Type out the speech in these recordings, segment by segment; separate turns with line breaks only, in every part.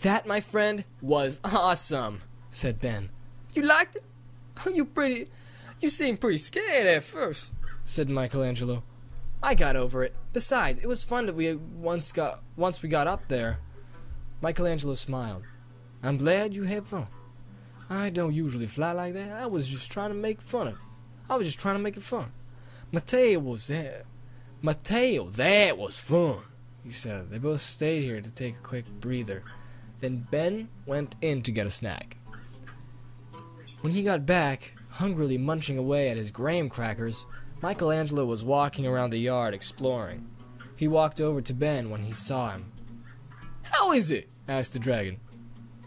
That, my friend, was awesome, said Ben. You liked it? You seemed pretty scared at first, said Michelangelo. I got over it. Besides, it was fun that once we got up there. Michelangelo smiled. I'm glad you had fun. I don't usually fly like that. I was just trying to make fun of it. I was just trying to make it fun. Mateo was there. Mateo, that was fun, he said. They both stayed here to take a quick breather. Then Ben went in to get a snack. When he got back, hungrily munching away at his graham crackers, Michelangelo was walking around the yard exploring. He walked over to Ben when he saw him. How is it? Asked the dragon.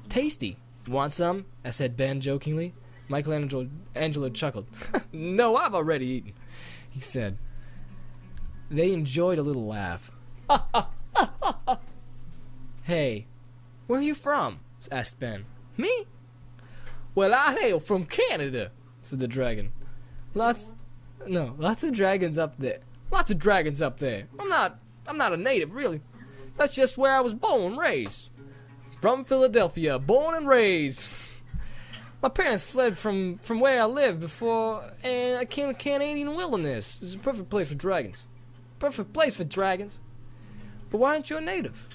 Tasty. Want some? said Ben jokingly. Michelangelo chuckled. No, I've already eaten, he said. They enjoyed a little laugh. Hey, where are you from? Asked Ben. Me? Well, I hail from Canada, said the dragon. Lots of dragons up there. Lots of dragons up there. I'm not a native, really. That's just where I was born and raised. From Philadelphia, born and raised. My parents fled from where I lived before, and I came to Canadian wilderness. It's a perfect place for dragons. Perfect place for dragons. But why aren't you a native?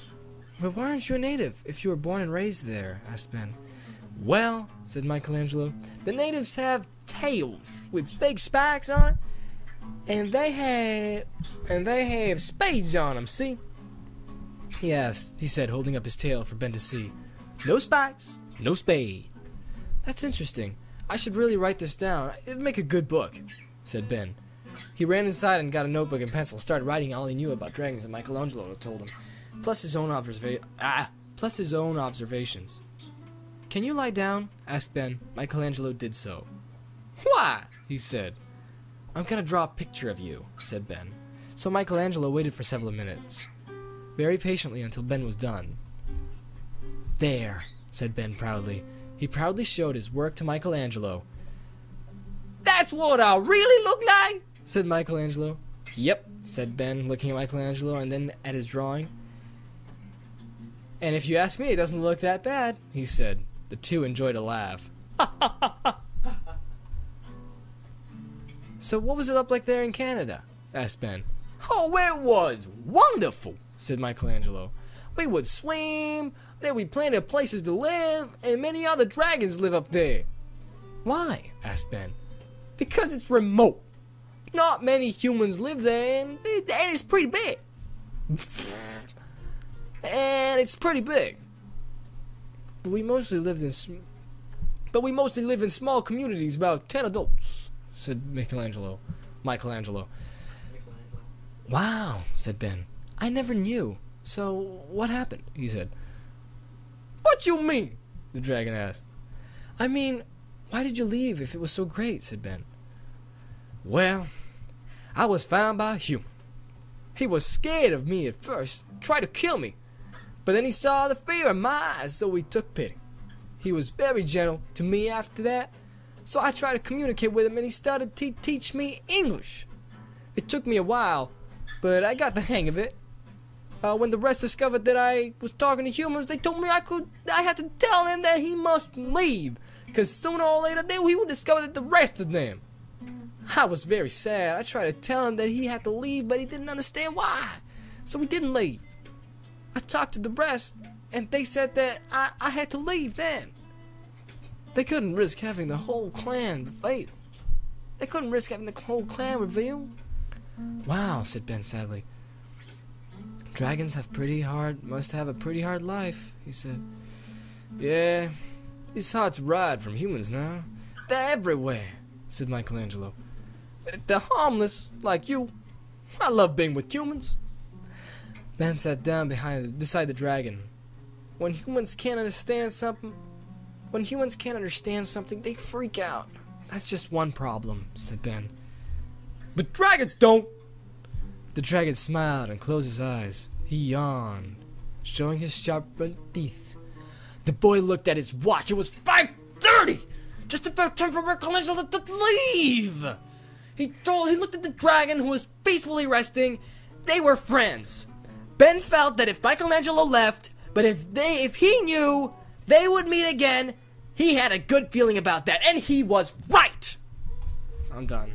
But why aren't you a native if you were born and raised there? Asked Ben. Well, said Michelangelo, the natives have tails with big spikes on it, and they have spades on them. See? Yes, he said, holding up his tail for Ben to see. No spikes, no spade. That's interesting. I should really write this down. It'd make a good book, said Ben. He ran inside and got a notebook and pencil, started writing all he knew about dragons that Michelangelo had told him, plus his own observations. Can you lie down? Asked Ben. Michelangelo did so. Why? He said. I'm gonna draw a picture of you, said Ben. So Michelangelo waited for several minutes, very patiently until Ben was done. There, said Ben proudly. He proudly showed his work to Michelangelo. That's what I really look like, said Michelangelo. Yep, said Ben, looking at Michelangelo and then at his drawing. And if you ask me, it doesn't look that bad, he said. The two enjoyed a laugh. So what was it up like there in Canada? Asked Ben. Oh, it was wonderful, said Michelangelo. We would swim, then we planted places to live, and many other dragons live up there. Why? Asked Ben. Because it's remote. Not many humans live there, and it's pretty big. And it's pretty big. But we mostly live in small communities, about 10 adults, said Michelangelo. Wow, said Ben. I never knew. So, what happened? He said. What you mean? The dragon asked. I mean, why did you leave if it was so great? Said Ben. Well, I was found by a human. He was scared of me at first, tried to kill me. But then he saw the fear in my eyes, so he took pity. He was very gentle to me after that, so I tried to communicate with him, and he started to teach me English. It took me a while, but I got the hang of it. When the rest discovered that I was talking to humans, they told me I had to tell him that he must leave, because sooner or later he would discover that the rest of them. I was very sad. I tried to tell him that he had to leave, but he didn't understand why, so he didn't leave. I talked to the rest, and they said that I had to leave then. They couldn't risk having the whole clan revealed. Wow, said Ben sadly. Dragons must have a pretty hard life, he said. Yeah, it's hard to ride from humans now. They're everywhere, said Michelangelo. But if they're harmless, like you, I love being with humans. Ben sat down beside the dragon. When humans can't understand something, they freak out. That's just one problem, said Ben. But dragons don't! The dragon smiled and closed his eyes. He yawned, showing his sharp front teeth. The boy looked at his watch. It was 5:30! Just about time for Michelangelo to leave! He looked at the dragon, who was peacefully resting. They were friends. Ben felt that if Michelangelo left, But if he knew they would meet again, he had a good feeling about that, and he was right. I'm done.